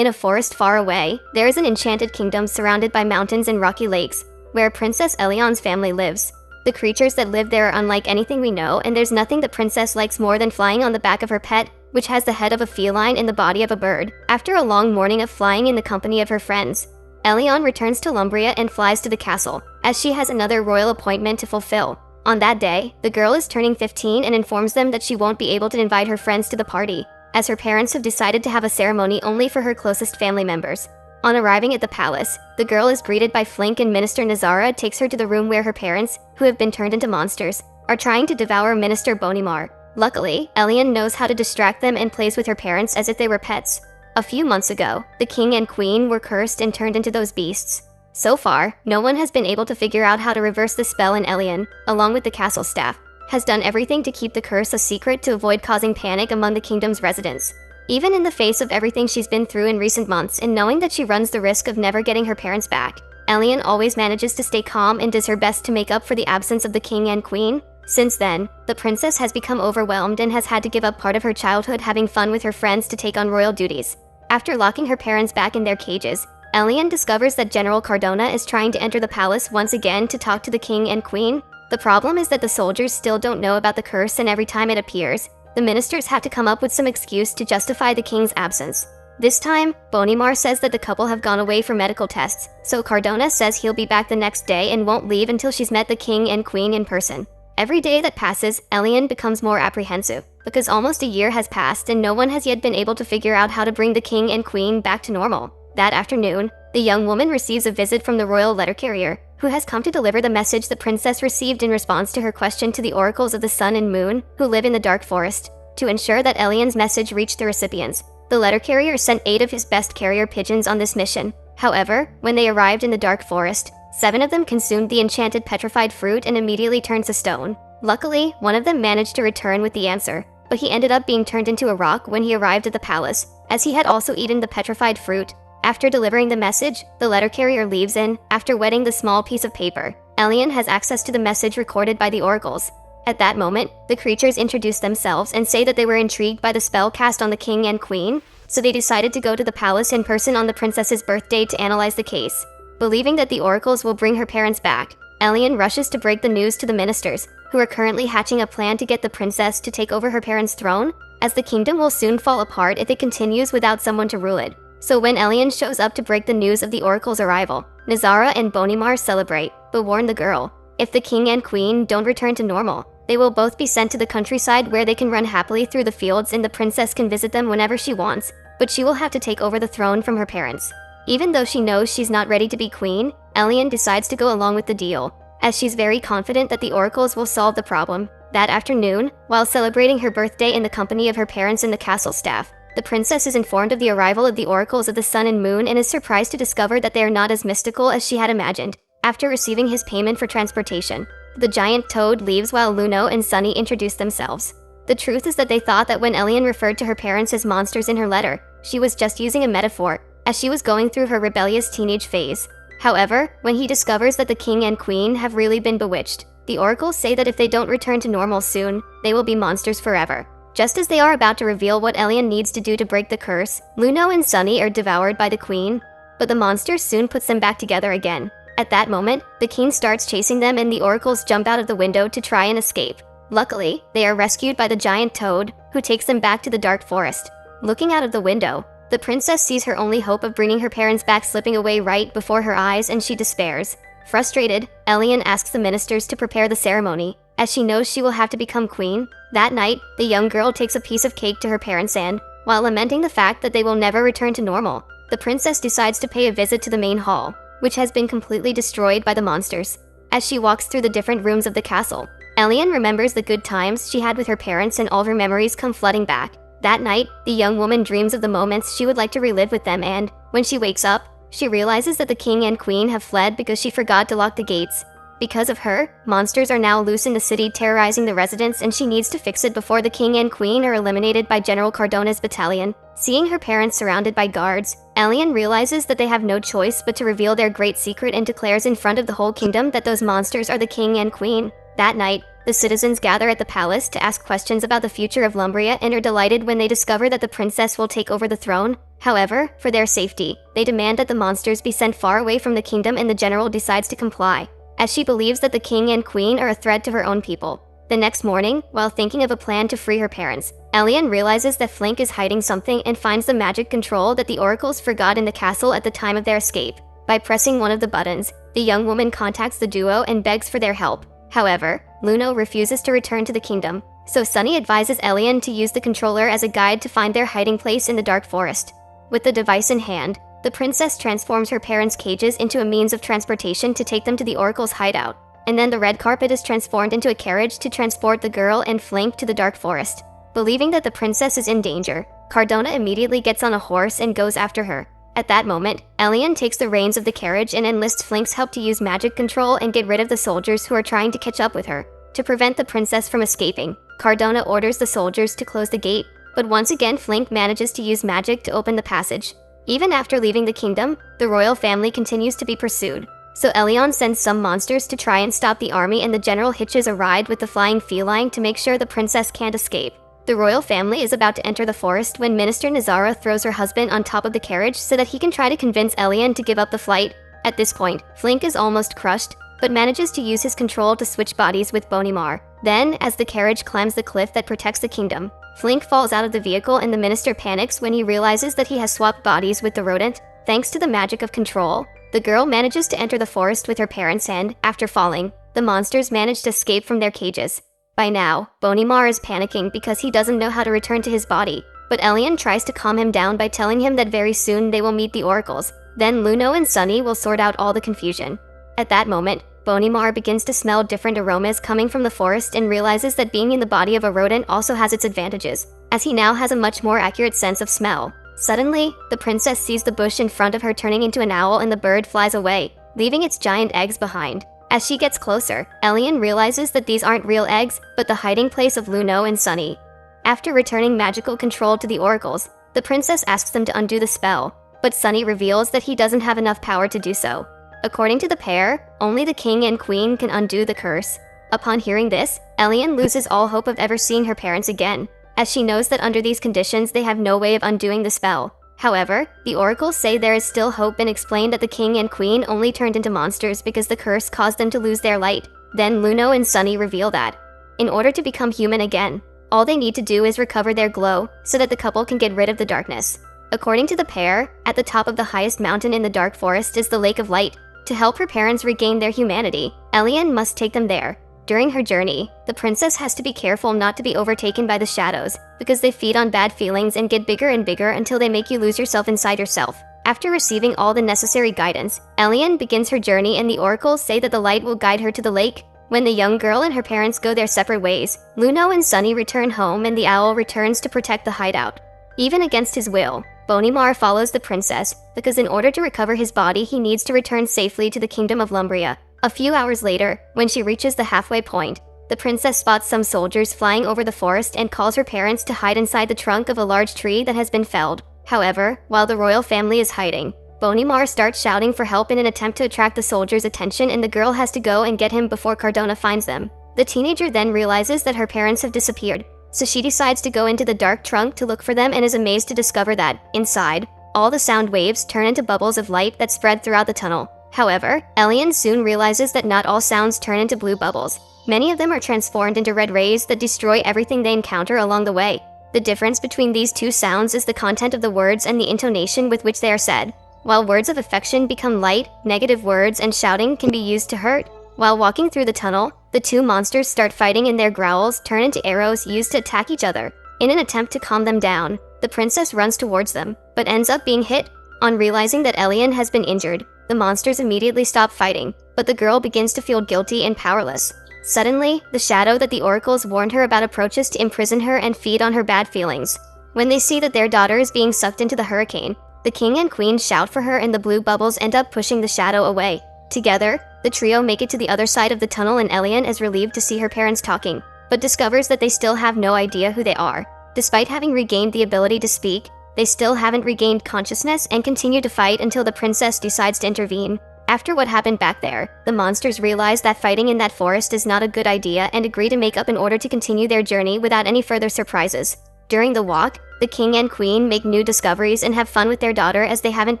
In a forest far away, there is an enchanted kingdom surrounded by mountains and rocky lakes, where Princess Elion's family lives. The creatures that live there are unlike anything we know, and there's nothing the princess likes more than flying on the back of her pet, which has the head of a feline and the body of a bird. After a long morning of flying in the company of her friends, Elion returns to Lumbria and flies to the castle, as she has another royal appointment to fulfill. On that day, the girl is turning 15 and informs them that she won't be able to invite her friends to the party, as her parents have decided to have a ceremony only for her closest family members. On arriving at the palace, the girl is greeted by Flink, and Minister Nazara takes her to the room where her parents, who have been turned into monsters, are trying to devour Minister Bonimar. Luckily, Elion knows how to distract them and plays with her parents as if they were pets. A few months ago, the king and queen were cursed and turned into those beasts. So far, no one has been able to figure out how to reverse the spell, and Elion, along with the castle staff, has done everything to keep the curse a secret to avoid causing panic among the kingdom's residents. Even in the face of everything she's been through in recent months and knowing that she runs the risk of never getting her parents back, Elion always manages to stay calm and does her best to make up for the absence of the king and queen. Since then, the princess has become overwhelmed and has had to give up part of her childhood having fun with her friends to take on royal duties. After locking her parents back in their cages, Elion discovers that General Cardona is trying to enter the palace once again to talk to the king and queen. The problem is that the soldiers still don't know about the curse, and every time it appears, the ministers have to come up with some excuse to justify the king's absence. This time, Bonimar says that the couple have gone away for medical tests, so Cardona says he'll be back the next day and won't leave until she's met the king and queen in person. Every day that passes, Elion becomes more apprehensive, because almost a year has passed and no one has yet been able to figure out how to bring the king and queen back to normal. That afternoon, the young woman receives a visit from the royal letter carrier, who has come to deliver the message the princess received in response to her question to the oracles of the sun and moon, who live in the dark forest. To ensure that Elion's message reached the recipients, the letter carrier sent 8 of his best carrier pigeons on this mission. However, when they arrived in the dark forest, 7 of them consumed the enchanted petrified fruit and immediately turned to stone. Luckily, one of them managed to return with the answer, but he ended up being turned into a rock when he arrived at the palace, as he had also eaten the petrified fruit. After delivering the message, the letter carrier leaves, and, after wetting the small piece of paper, Elion has access to the message recorded by the oracles. At that moment, the creatures introduce themselves and say that they were intrigued by the spell cast on the king and queen, so they decided to go to the palace in person on the princess's birthday to analyze the case. Believing that the oracles will bring her parents back, Elion rushes to break the news to the ministers, who are currently hatching a plan to get the princess to take over her parents' throne, as the kingdom will soon fall apart if it continues without someone to rule it. So when Elion shows up to break the news of the oracle's arrival, Nazara and Bonimar celebrate, but warn the girl, if the king and queen don't return to normal, they will both be sent to the countryside where they can run happily through the fields, and the princess can visit them whenever she wants, but she will have to take over the throne from her parents. Even though she knows she's not ready to be queen, Elion decides to go along with the deal, as she's very confident that the oracles will solve the problem. That afternoon, while celebrating her birthday in the company of her parents and the castle staff, the princess is informed of the arrival of the oracles of the sun and moon and is surprised to discover that they are not as mystical as she had imagined. After receiving his payment for transportation, the giant toad leaves while Luno and Sunny introduce themselves. The truth is that they thought that when Elion referred to her parents as monsters in her letter, she was just using a metaphor, as she was going through her rebellious teenage phase. However, when he discovers that the king and queen have really been bewitched, the oracles say that if they don't return to normal soon, they will be monsters forever. Just as they are about to reveal what Elion needs to do to break the curse, Luno and Sunny are devoured by the queen, but the monster soon puts them back together again. At that moment, the king starts chasing them and the oracles jump out of the window to try and escape. Luckily, they are rescued by the giant toad, who takes them back to the dark forest. Looking out of the window, the princess sees her only hope of bringing her parents back slipping away right before her eyes, and she despairs. Frustrated, Elion asks the ministers to prepare the ceremony, as she knows she will have to become queen. That night, the young girl takes a piece of cake to her parents and, while lamenting the fact that they will never return to normal, the princess decides to pay a visit to the main hall, which has been completely destroyed by the monsters. As she walks through the different rooms of the castle, Elion remembers the good times she had with her parents, and all her memories come flooding back. That night, the young woman dreams of the moments she would like to relive with them, and, when she wakes up, she realizes that the king and queen have fled because she forgot to lock the gates. Because of her, monsters are now loose in the city terrorizing the residents, and she needs to fix it before the king and queen are eliminated by General Cardona's battalion. Seeing her parents surrounded by guards, Elion realizes that they have no choice but to reveal their great secret and declares in front of the whole kingdom that those monsters are the king and queen. That night, the citizens gather at the palace to ask questions about the future of Lumbria and are delighted when they discover that the princess will take over the throne. However, for their safety, they demand that the monsters be sent far away from the kingdom, and the general decides to comply, as she believes that the king and queen are a threat to her own people. The next morning, while thinking of a plan to free her parents, Elian realizes that Flink is hiding something and finds the magic control that the oracles forgot in the castle at the time of their escape. By pressing one of the buttons, the young woman contacts the duo and begs for their help. However, Luno refuses to return to the kingdom, so Sunny advises Elian to use the controller as a guide to find their hiding place in the dark forest. With the device in hand, the princess transforms her parents' cages into a means of transportation to take them to the oracle's hideout, and then the red carpet is transformed into a carriage to transport the girl and Flink to the dark forest. Believing that the princess is in danger, Cardona immediately gets on a horse and goes after her. At that moment, Elian takes the reins of the carriage and enlists Flink's help to use magic control and get rid of the soldiers who are trying to catch up with her. To prevent the princess from escaping, Cardona orders the soldiers to close the gate, but once again Flink manages to use magic to open the passage. Even after leaving the kingdom, the royal family continues to be pursued, so Elian sends some monsters to try and stop the army, and the general hitches a ride with the flying feline to make sure the princess can't escape. The royal family is about to enter the forest when Minister Nazara throws her husband on top of the carriage so that he can try to convince Elian to give up the flight. At this point, Flink is almost crushed, but manages to use his control to switch bodies with Bonimar. Then, as the carriage climbs the cliff that protects the kingdom, Flink falls out of the vehicle and the minister panics when he realizes that he has swapped bodies with the rodent. Thanks to the magic of control, the girl manages to enter the forest with her parents, and, after falling, the monsters manage to escape from their cages. By now, Bonimar is panicking because he doesn't know how to return to his body, but Elian tries to calm him down by telling him that very soon they will meet the oracles. Then Luno and Sunny will sort out all the confusion. At that moment, Bonimar begins to smell different aromas coming from the forest and realizes that being in the body of a rodent also has its advantages, as he now has a much more accurate sense of smell. Suddenly, the princess sees the bush in front of her turning into an owl, and the bird flies away, leaving its giant eggs behind. As she gets closer, Elian realizes that these aren't real eggs, but the hiding place of Luno and Sunny. After returning magical control to the oracles, the princess asks them to undo the spell, but Sunny reveals that he doesn't have enough power to do so. According to the pair, only the king and queen can undo the curse. Upon hearing this, Elian loses all hope of ever seeing her parents again, as she knows that under these conditions they have no way of undoing the spell. However, the oracles say there is still hope and explain that the king and queen only turned into monsters because the curse caused them to lose their light. Then Luno and Sunny reveal that, in order to become human again, all they need to do is recover their glow so that the couple can get rid of the darkness. According to the pair, at the top of the highest mountain in the dark forest is the Lake of Light. To help her parents regain their humanity, Elian must take them there. During her journey, the princess has to be careful not to be overtaken by the shadows, because they feed on bad feelings and get bigger and bigger until they make you lose yourself inside yourself. After receiving all the necessary guidance, Elian begins her journey, and the oracles say that the light will guide her to the lake. When the young girl and her parents go their separate ways, Luno and Sunny return home, and the owl returns to protect the hideout. Even against his will, Bonimar follows the princess, because in order to recover his body he needs to return safely to the kingdom of Lumbria. A few hours later, when she reaches the halfway point, the princess spots some soldiers flying over the forest and calls her parents to hide inside the trunk of a large tree that has been felled. However, while the royal family is hiding, Bonimar starts shouting for help in an attempt to attract the soldiers' attention, and the girl has to go and get him before Cardona finds them. The teenager then realizes that her parents have disappeared, so she decides to go into the dark trunk to look for them and is amazed to discover that, inside, all the sound waves turn into bubbles of light that spread throughout the tunnel. However, Elian soon realizes that not all sounds turn into blue bubbles. Many of them are transformed into red rays that destroy everything they encounter along the way. The difference between these two sounds is the content of the words and the intonation with which they are said. While words of affection become light, negative words and shouting can be used to hurt. While walking through the tunnel, the two monsters start fighting, and their growls turn into arrows used to attack each other. In an attempt to calm them down, the princess runs towards them, but ends up being hit. On realizing that Elian has been injured, the monsters immediately stop fighting, but the girl begins to feel guilty and powerless. Suddenly, the shadow that the oracles warned her about approaches to imprison her and feed on her bad feelings. When they see that their daughter is being sucked into the hurricane, the king and queen shout for her, and the blue bubbles end up pushing the shadow away. Together, the trio make it to the other side of the tunnel, and Elian is relieved to see her parents talking, but discovers that they still have no idea who they are. Despite having regained the ability to speak, they still haven't regained consciousness and continue to fight until the princess decides to intervene. After what happened back there, the monsters realize that fighting in that forest is not a good idea and agree to make up in order to continue their journey without any further surprises. During the walk, the king and queen make new discoveries and have fun with their daughter as they haven't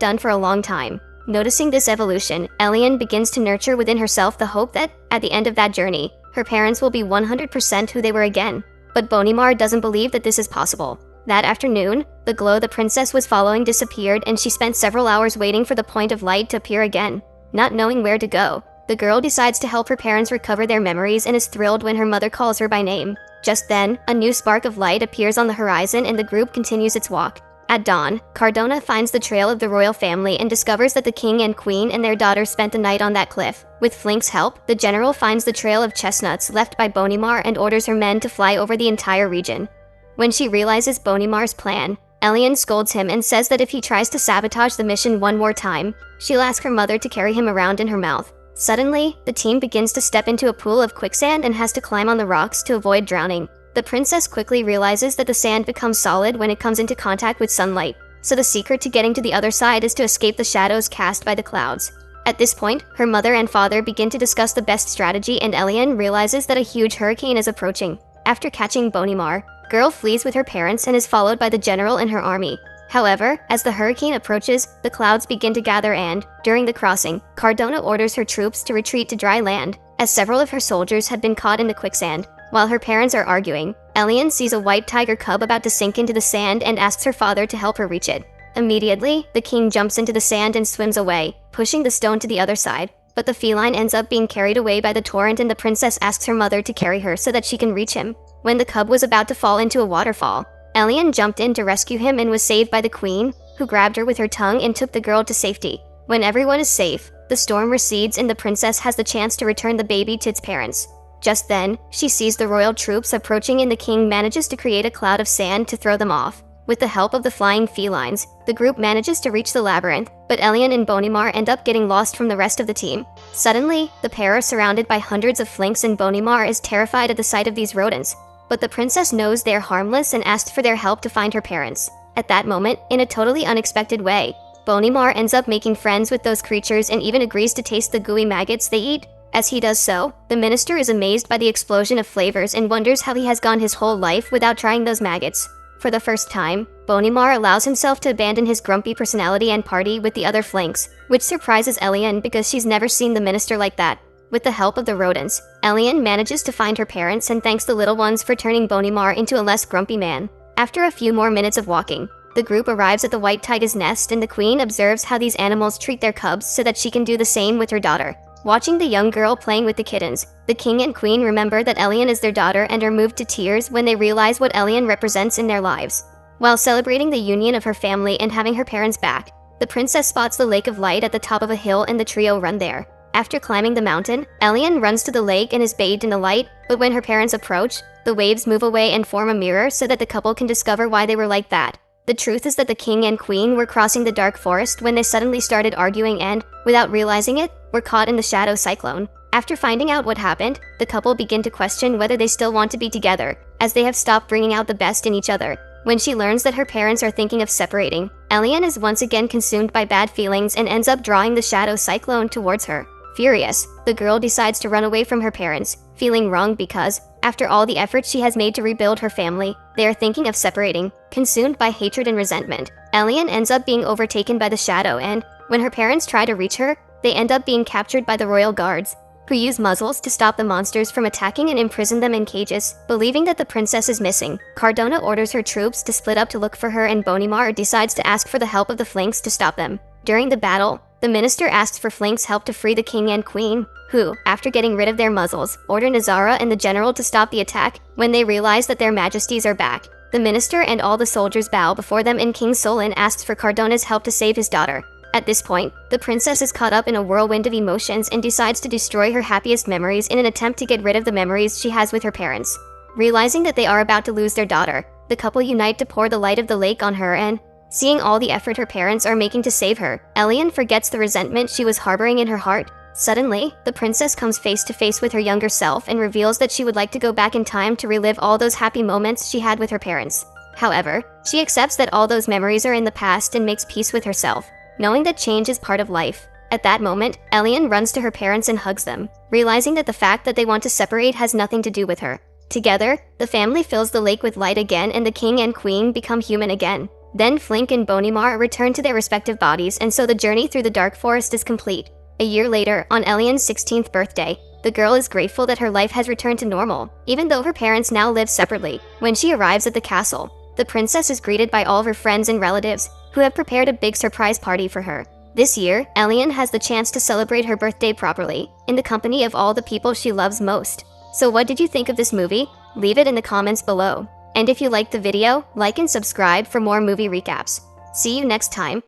done for a long time. Noticing this evolution, Elian begins to nurture within herself the hope that, at the end of that journey, her parents will be 100% who they were again. But Bonimar doesn't believe that this is possible. That afternoon, the glow the princess was following disappeared and she spent several hours waiting for the point of light to appear again. Not knowing where to go, the girl decides to help her parents recover their memories and is thrilled when her mother calls her by name. Just then, a new spark of light appears on the horizon and the group continues its walk. At dawn, Cardona finds the trail of the royal family and discovers that the king and queen and their daughter spent the night on that cliff. With Flink's help, the general finds the trail of chestnuts left by Bonimar and orders her men to fly over the entire region. When she realizes Bonimar's plan, Elian scolds him and says that if he tries to sabotage the mission one more time, she'll ask her mother to carry him around in her mouth. Suddenly, the team begins to step into a pool of quicksand and has to climb on the rocks to avoid drowning. The princess quickly realizes that the sand becomes solid when it comes into contact with sunlight, so the secret to getting to the other side is to escape the shadows cast by the clouds. At this point, her mother and father begin to discuss the best strategy and Elian realizes that a huge hurricane is approaching. After catching Bonimar, Girl flees with her parents and is followed by the general and her army. However, as the hurricane approaches, the clouds begin to gather and, during the crossing, Cardona orders her troops to retreat to dry land, as several of her soldiers had been caught in the quicksand. While her parents are arguing, Elian sees a white tiger cub about to sink into the sand and asks her father to help her reach it. Immediately, the king jumps into the sand and swims away, pushing the stone to the other side. But the feline ends up being carried away by the torrent and the princess asks her mother to carry her so that she can reach him. When the cub was about to fall into a waterfall, Elian jumped in to rescue him and was saved by the queen, who grabbed her with her tongue and took the girl to safety. When everyone is safe, the storm recedes and the princess has the chance to return the baby to its parents. Just then, she sees the royal troops approaching and the king manages to create a cloud of sand to throw them off. With the help of the flying felines, the group manages to reach the labyrinth, but Elian and Bonimar end up getting lost from the rest of the team. Suddenly, the pair are surrounded by hundreds of Flinks and Bonimar is terrified at the sight of these rodents. But the princess knows they are harmless and asked for their help to find her parents. At that moment, in a totally unexpected way, Bonimar ends up making friends with those creatures and even agrees to taste the gooey maggots they eat. As he does so, the minister is amazed by the explosion of flavors and wonders how he has gone his whole life without trying those maggots. For the first time, Bonimar allows himself to abandon his grumpy personality and party with the other Flinks, which surprises Elian because she's never seen the minister like that. With the help of the rodents, Elian manages to find her parents and thanks the little ones for turning Bonimar into a less grumpy man. After a few more minutes of walking, the group arrives at the white tiger's nest and the queen observes how these animals treat their cubs so that she can do the same with her daughter. Watching the young girl playing with the kittens, the king and queen remember that Elian is their daughter and are moved to tears when they realize what Elian represents in their lives. While celebrating the union of her family and having her parents back, the princess spots the Lake of Light at the top of a hill and the trio run there. After climbing the mountain, Elian runs to the lake and is bathed in the light, but when her parents approach, the waves move away and form a mirror so that the couple can discover why they were like that. The truth is that the king and queen were crossing the dark forest when they suddenly started arguing and, without realizing it, were caught in the shadow cyclone. After finding out what happened, the couple begin to question whether they still want to be together, as they have stopped bringing out the best in each other. When she learns that her parents are thinking of separating, Elian is once again consumed by bad feelings and ends up drawing the shadow cyclone towards her. Furious, the girl decides to run away from her parents, feeling wrong because, after all the efforts she has made to rebuild her family, they are thinking of separating. Consumed by hatred and resentment, Elian ends up being overtaken by the shadow and, when her parents try to reach her, they end up being captured by the royal guards, who use muzzles to stop the monsters from attacking and imprison them in cages. Believing that the princess is missing, Cardona orders her troops to split up to look for her and Bonimar decides to ask for the help of the Flinks to stop them. During the battle, the minister asks for Flink's help to free the king and queen, who, after getting rid of their muzzles, order Nazara and the general to stop the attack. When they realize that their majesties are back, the minister and all the soldiers bow before them and King Solon asks for Cardona's help to save his daughter. At this point, the princess is caught up in a whirlwind of emotions and decides to destroy her happiest memories in an attempt to get rid of the memories she has with her parents. Realizing that they are about to lose their daughter, the couple unite to pour the light of the lake on her and, seeing all the effort her parents are making to save her, Elian forgets the resentment she was harboring in her heart. Suddenly, the princess comes face to face with her younger self and reveals that she would like to go back in time to relive all those happy moments she had with her parents. However, she accepts that all those memories are in the past and makes peace with herself, knowing that change is part of life. At that moment, Elian runs to her parents and hugs them, realizing that the fact that they want to separate has nothing to do with her. Together, the family fills the lake with light again and the king and queen become human again. Then Flink and Bonimar return to their respective bodies, and so the journey through the dark forest is complete. A year later, on Elian's 16th birthday, the girl is grateful that her life has returned to normal, even though her parents now live separately. When she arrives at the castle, the princess is greeted by all of her friends and relatives, who have prepared a big surprise party for her. This year, Elian has the chance to celebrate her birthday properly, in the company of all the people she loves most. So what did you think of this movie? Leave it in the comments below. And if you liked the video, like and subscribe for more movie recaps. See you next time.